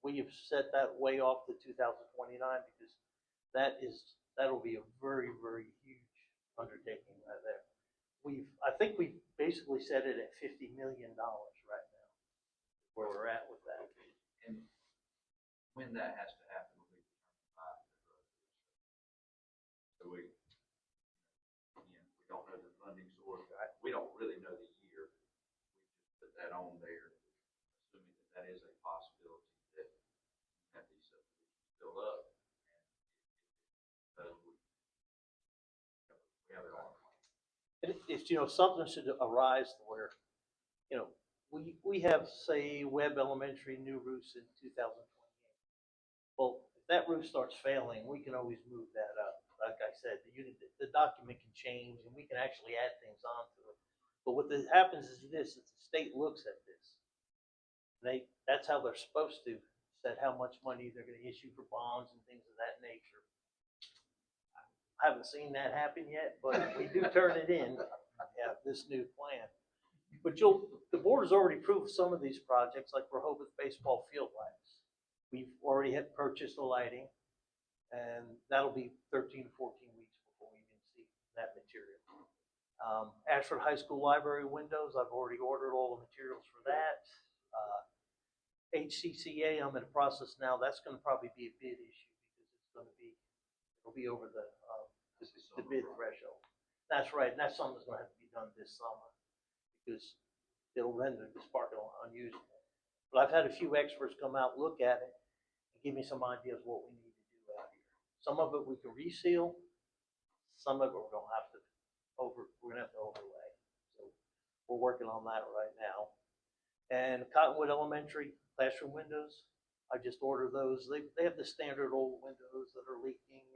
we have set that way off to 2029 because that'll be a very, very huge undertaking right there. I think we've basically set it at $50 million right now, where we're at with that. And when that has to happen, will be determined by the drug administration. So we don't know the funding source. We don't really know the year. We just put that on there, assuming that is a possibility that we have these subdivisions filled up. And we have it on. And if something should arise to where, we have, say, Webb Elementary new roofs in 2028. Well, if that roof starts failing, we can always move that up. Like I said, the document can change and we can actually add things onto it. But what happens is the state looks at this. That's how they're supposed to set how much money they're going to issue for bonds and things of that nature. I haven't seen that happen yet, but we do turn it in. We have this new plan. But the board has already approved some of these projects, like Rehoboth baseball field lights. We've already had purchased the lighting, and that'll be 13 to 14 weeks before we even see that material. Ashford High School library windows, I've already ordered all the materials for that. HCCA, I'm in the process now. That's going to probably be a bid issue because it'll be over the bid threshold. That's right, and that's something that's going to have to be done this summer because it'll render this parking lot unusable. But I've had a few experts come out, look at it, and give me some ideas what we need to do out here. Some of it we can reseal, some of it we're gonna have to overlay. So we're working on that right now. And Cottonwood Elementary classroom windows, I just ordered those. They have the standard old windows that are leaking.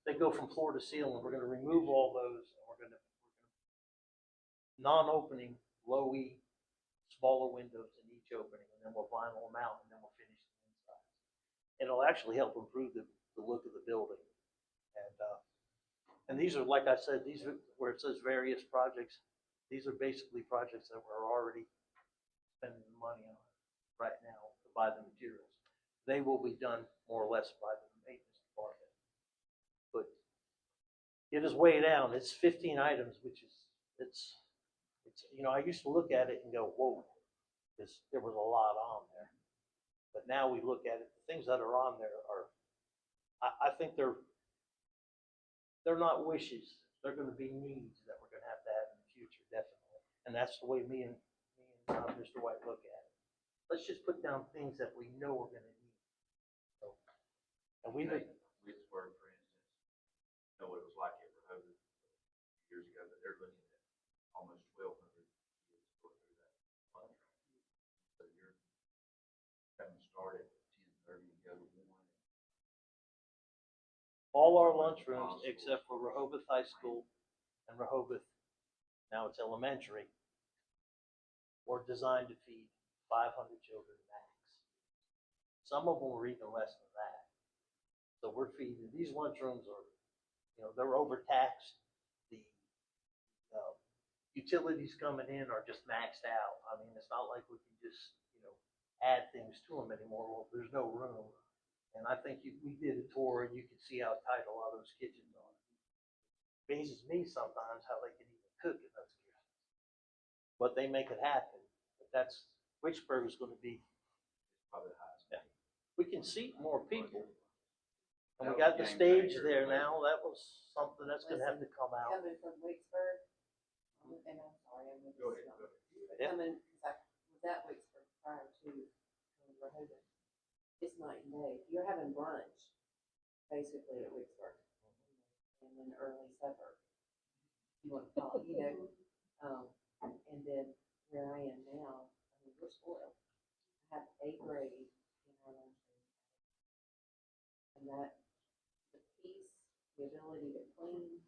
They go from floor to ceiling. We're going to remove all those. And we're going to non-opening, low E, smaller windows in each opening, and then we'll vinyl them out, and then we'll finish the inside. And it'll actually help improve the look of the building. And these are, like I said, these are where it says various projects. These are basically projects that we're already spending the money on right now to buy the materials. They will be done more or less by the maintenance department. But it is way down. It's 15 items, which is, it's I used to look at it and go, whoa, because there was a lot on there. But now we look at it, the things that are on there are, I think they're not wishes. They're gonna be needs that we're gonna have to have in the future, definitely. And that's the way me and Mr. White look at it. Let's just put down things that we know we're gonna need. So, and we Take Wicksburg, for instance, know what it was like at Rehoboth years ago, but they're looking at almost 1,200 kids going through that contract. So you're having to start at 10:30 and go to 1. all our lunchrooms, except for Rehoboth High School and Rehoboth, now it's elementary, were designed to feed 500 children max. Some of them were even less than that. So we're feeding, these lunchrooms are, they're overtaxed. The utilities coming in are just maxed out. I mean, it's not like we can just, add things to them anymore. Well, there's no room. And I think we did a tour and you could see how tight a lot of those kitchens are. Amazes me sometimes how they can even cook in those kitchens. But they make it happen. But that's, Wicksburg is going to be, Probably the highest. yeah. We can seat more people. And we That was got the game stage changer. there now. That was something that's going to have to come out. Coming from Wicksburg, and I'm sorry, I'm gonna Go just, ahead, go ahead. Yeah. coming, cause I was at Wicksburg prior to Rehoboth. It's night and day. You're having brunch, basically at Wicksburg, and then early supper. You wanna call it, and then where I am now, I mean, we're spoiled. I have A grade in our lunchroom. And that, the peace, the ability to clean,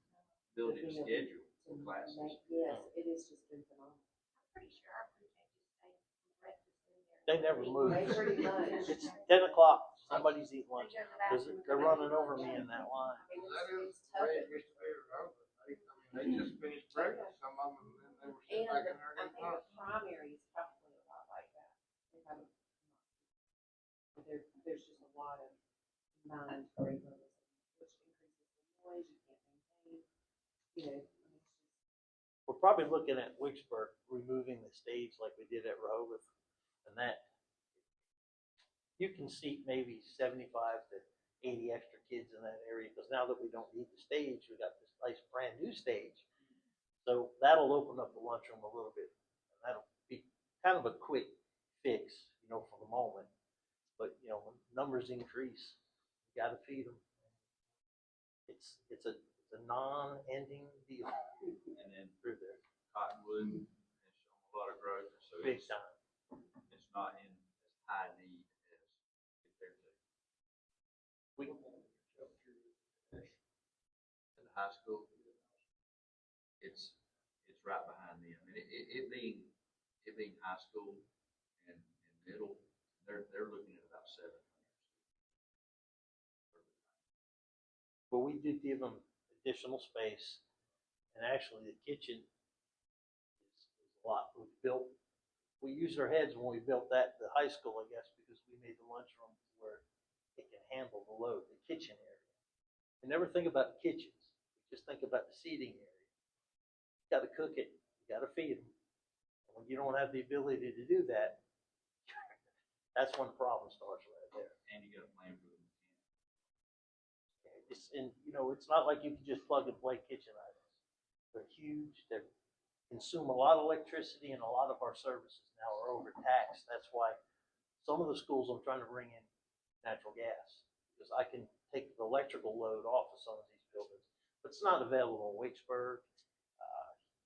Ability to schedule to classes. yes, it has just been phenomenal. I'm pretty sure our food changes stay from breakfast in there. They never move. They pretty much. It's 10 o'clock. Somebody's eating lunch. They're running over me in that line. That is It's the tough. way it used to be around. They just finished breakfast, some of them, and then they were sitting And back the, in there I getting think lunch. the primary is probably a lot like that. They have there's just a lot of mind rate levels, which increases the noise, you can't maintain, I mean, it's just. We're probably looking at Wicksburg removing the stage like we did at Rehoboth, and that you can seat maybe 75 to 80 extra kids in that area, because now that we don't need the stage, we got this nice brand new stage. So that'll open up the lunchroom a little bit, and that'll be kind of a quick fix, for the moment. But when numbers increase, you got to feed them. It's a non-ending deal And then through there, Cottonwood has shown a lot of growth, so big it's time. not in as high need as compared to We, at the high school. It's right behind them. And it being high school and middle, they're looking at about 700. but we did give them additional space, and actually the kitchen is a lot. We used our heads when we built the high school, I guess, because we made the lunchroom where it can handle the load, the kitchen area. We never think about the kitchens. We just think about the seating area. You got to cook it. You got to feed them. And when you don't have the ability to do that, that's when the problem starts right there. And you got a plan for them. It's not like you can just plug and play kitchen items. They're huge. They consume a lot of electricity, and a lot of our services now are overtaxed. That's why some of the schools I'm trying to bring in natural gas, because I can take the electrical load off of some of these buildings. But it's not available in Wicksburg,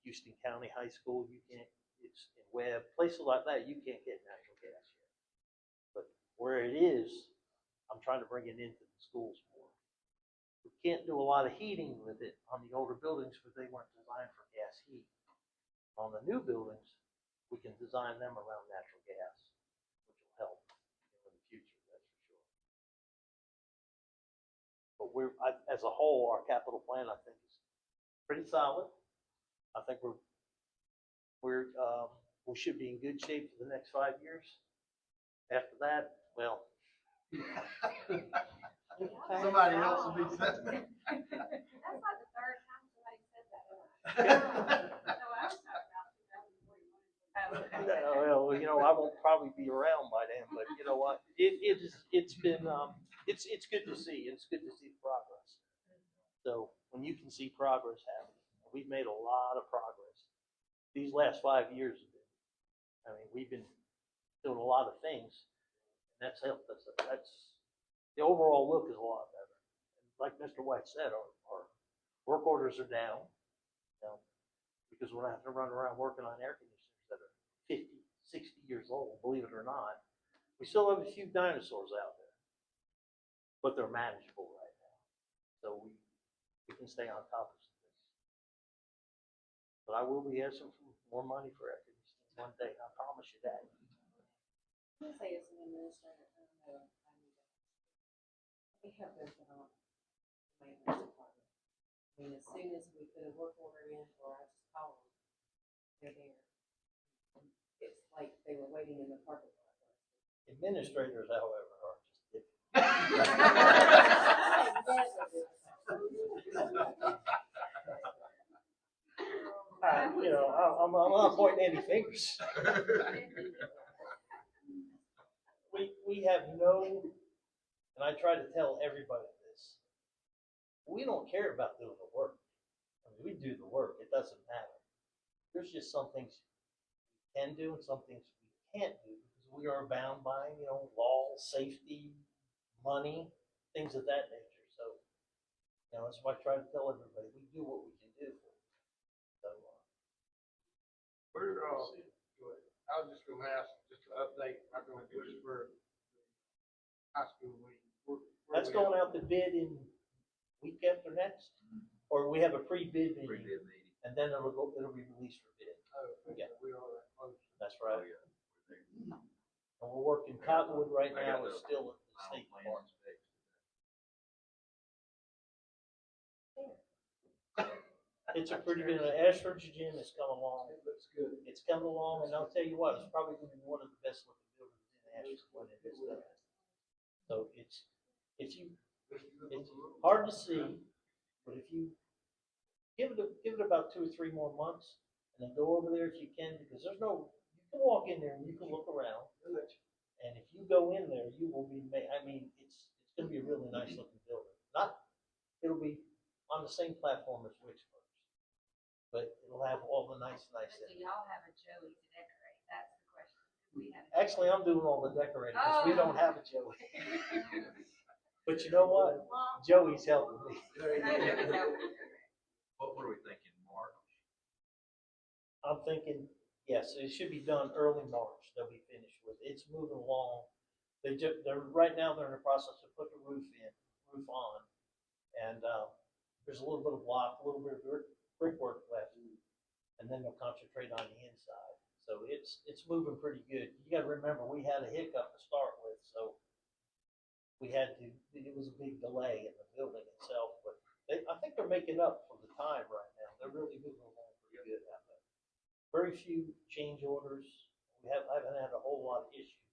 Houston County High School. You can't. It's in Webb, places like that. You can't get natural gas yet. But where it is, I'm trying to bring it into the schools more. We can't do a lot of heating with it on the older buildings because they weren't designed for gas heat. On the new buildings, we can design them around natural gas, which will help in the future, that's for sure. But as a whole, our capital plan, I think, is pretty solid. I think we should be in good shape for the next 5 years. After that, well, Somebody else will be saying. That's like the third time somebody said that. So I was talking about 2041. Well, I won't probably be around by then, but you know what? It's been, it's good to see. It's good to see progress. So when you can see progress happening, we've made a lot of progress. These last 5 years have been, we've been doing a lot of things, and that's helped us. The overall look is a lot better. Like Mr. White said, our work orders are down, because we're not having to run around working on air conditioners that are 50, 60 years old, believe it or not. We still have a few dinosaurs out there, but they're manageable right now. So we can stay on top of some things. But I will be asking for more money for air conditioning one day, I promise you that. I'll say as an administrator, we have been put on maintenance department. As soon as we put a work order in, or I just call them, they're there. It's like they were waiting in the parking lot. Administrators, however, are just different. I'm not pointing any fingers. We have no, and I try to tell everybody this, we don't care about doing the work. We do the work, it doesn't matter. There's just some things we can do and some things we can't do because we are bound by, law, safety, money, things of that nature. So, that's why I try to tell everybody, we do what we can do. So, I was just gonna ask, just to update, I'm gonna do this for high school week. that's going out to bid in week after next, or we have a pre-bid meeting, Pre-bid meeting. and then it'll be released for bid. Yeah. We are that close. That's Oh, right. yeah. We're there. And we're working Cottonwood right I got now, is the still at the final State plans Department. fixed. It's a pretty good, Ashford's gym has come along. It looks good. It's coming along, and I'll tell you what, it's probably gonna be one of the best looking buildings in Ashford when it is done. So it's hard to see, but if you give it about 2 or 3 more months, and then go over there if you can, because you can walk in there and you can look around, and if you go in there, you will be it's gonna be a really nice looking building. It'll be on the same platform as Wicksburg's, but it'll have all the nice So things. y'all have a Joey to decorate, that's the question. We have a Actually, I'm doing all the decorating, because we don't have a Joey. But you know what? Joey's helping me. What are we thinking, March? I'm thinking, yes, it should be done early March, they'll be finished with it. It's moving along. Right now, they're in the process of putting the roof on, and, there's a little bit of block, a little bit of brickwork left, and then they'll concentrate on the inside. So it's moving pretty good. You gotta remember, we had a hiccup to start with, so it was a big delay in the building itself, but I think they're making up for the time right now. They're really moving along pretty good out there. Very few change orders. I haven't had a whole lot of issues,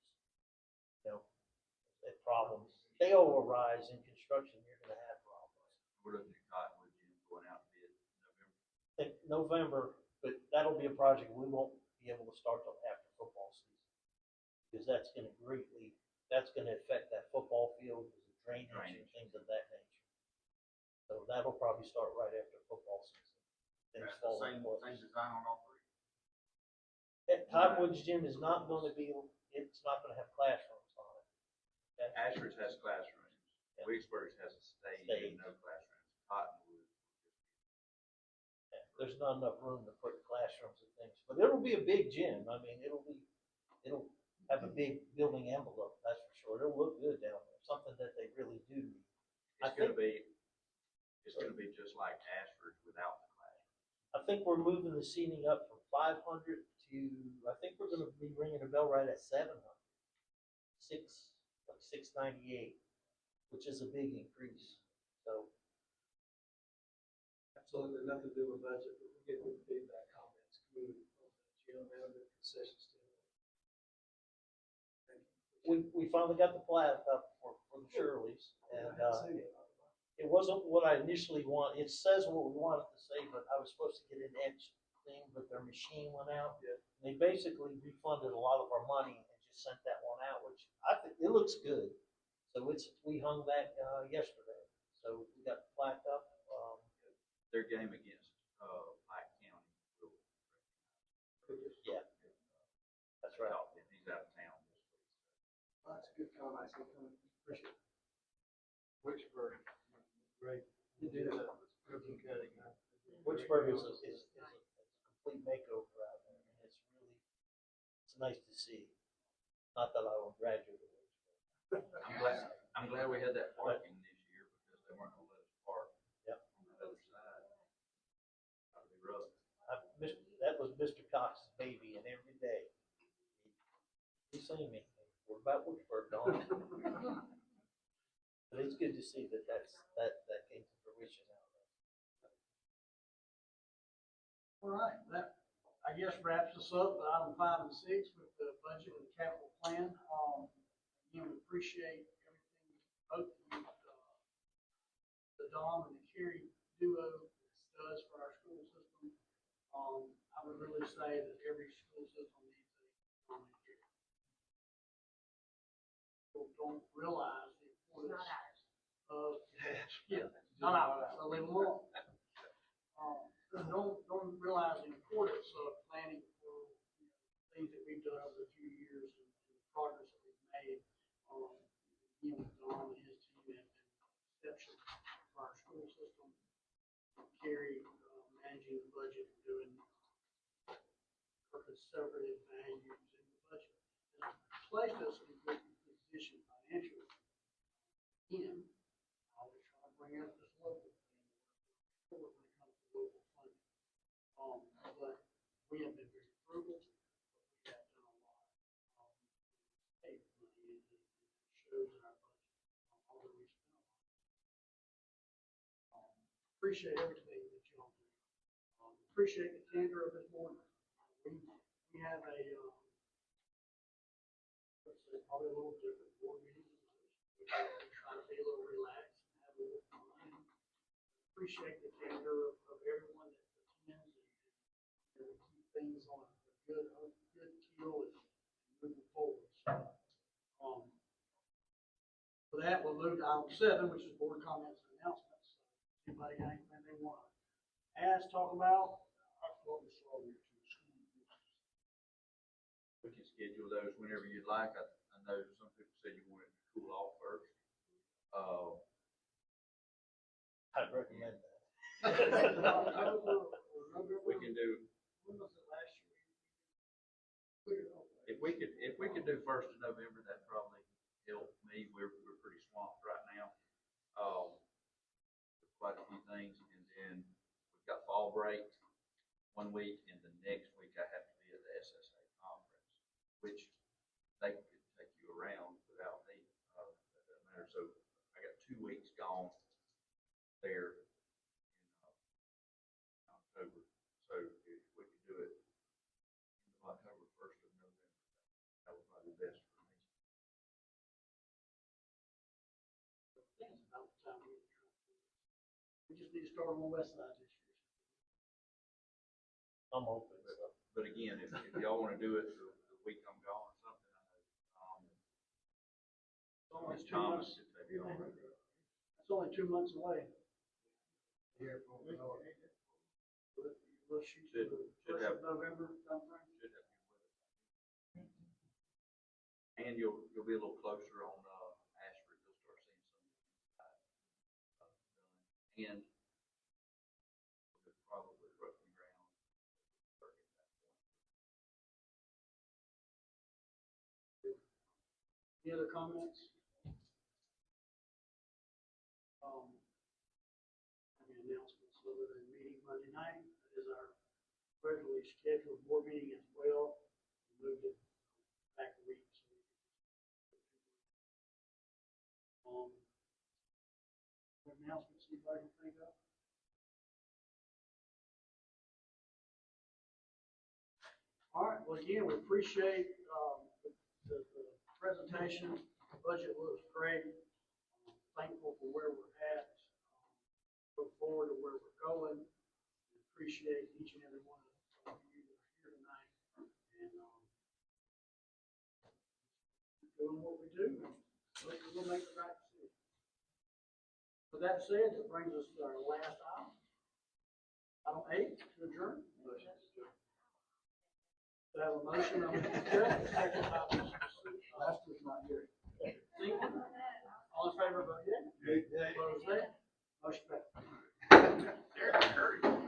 problems. They all arise in construction, you're gonna have problems. We're looking at Cottonwood Gym going out to bid in November. I think November, but that'll be a project we won't be able to start till after football season. Because that's gonna affect that football field, the drainage and things of that nature. So that'll probably start right after football season. Things That's fall the in same place. design on all three. Cottonwood's gym is not gonna have classrooms on it. Okay? Ashford's has classrooms. Yeah. Wicksburg's has a stage Stage. and no classrooms. Cottonwood. There's not enough room to put classrooms and things, but it'll be a big gym. It'll have a big building envelope, that's for sure. It'll look good down there, something that they really do need. It's gonna be just like Ashford's without the classroom. I think we're moving the seating up from 500 to, I think we're gonna be ringing a bell right at 700. 698, which is a big increase, so. Absolutely nothing to do with budget, but we're getting good feedback, comments, community, gym, and the concession stand. Thank you. We finally got the plat up for the Shirleys, and, it wasn't what I initially wanted. It says what we want it to say, but I was supposed to get it etched thing, but their machine went out. Yeah. And they basically refunded a lot of our money and just sent that one out, which I think, it looks good. So we hung that, yesterday. So we got plaqued up, Their game against, Pike County will yeah, that's right. and he's out of town this week. That's a good comment, good comment. Appreciate it. Wicksburg, great. You did it. Ribbon cutting, huh? Wicksburg is a complete makeover out there, and it's nice to see. Not that I will graduate to Wicksburg. I'm glad we had that parking this year because they weren't gonna let us park. Yep. On the other side. That'd be rough. That was Mr. Cox's baby, and every day, he's saying me, what about Wicksburg, Don? But it's good to see that came to fruition out there. All right, that, I guess, wraps us up, with item 5 and 6 with the budget and capital plan. Again, we appreciate everything both of you, the Dom and the Kerry duo does for our school system. I would really say that every school system needs a economic care. People don't realize the importance of, yeah, not ours, so leave them alone. Don't realize the importance of planning for, you know, things that we've done over the few years and the progress that we've made. You know, Don and his team have been exceptional for our school system. Kerry, managing the budget and doing conservative values in the budget. It's placed us in a good position financially. Again, I always try to bring up this local thing when it comes to local funding. But we have been very frugal, but we have done a lot. Save money, and it shows in our budget, although we spend a lot. Appreciate everything that y'all do. Appreciate the candor of this morning. We have a, let's say, probably a little different board meeting than most. We try to be a little relaxed and have a little fun. Appreciate the candor of everyone that attends and we keep things on a good keel and moving forward. So, for that, we'll move to item 7, which is board comments and announcements. Anybody got anything they want to ask, talk about? We can schedule those whenever you'd like. I know some people said you wanted to cool off first. I'd recommend that. October or November? We can do, When was it last year? if we could do 1st of November, that'd probably help me. We're pretty swamped right now. Quite a few things, and then we've got fall break 1 week, and the next week I have to be at the SSA conference, which they could take you around without me. That doesn't matter. So I got 2 weeks gone there in October. So if we could do it in October, 1st of November, that would probably be best for me. I think it's about the time we try to do this. We just need to start on the west side this year. I'm open. But again, if y'all want to do it the week I'm gone or something, I know. It's only Ms. 2 Thomas months. could take you on. It's only 2 months away. Here for the Lord. We'll shoot Should- for the should 1st have- of November timeframe. Should have you with us. And you'll be a little closer on, Ashford, you'll start seeing some done. And probably roughing ground. Any other comments? Any announcements other than meeting Monday night? That is our regularly scheduled board meeting as well. We moved it back a week. So announcements anybody can think of? All right, well, again, we appreciate, the presentation. The budget looks great. Thankful for where we're at. Look forward to where we're going. We appreciate each and every one of doing what we do, and we'll make the right decision. With that said, it brings us to our last item. Item 8, to adjourn. Do I have a motion on Mr. Jeff, second by Mr. Lester's not here. Sequin, all in favor, vote yea. Opposed, nay. Motion passed. Derek Curry.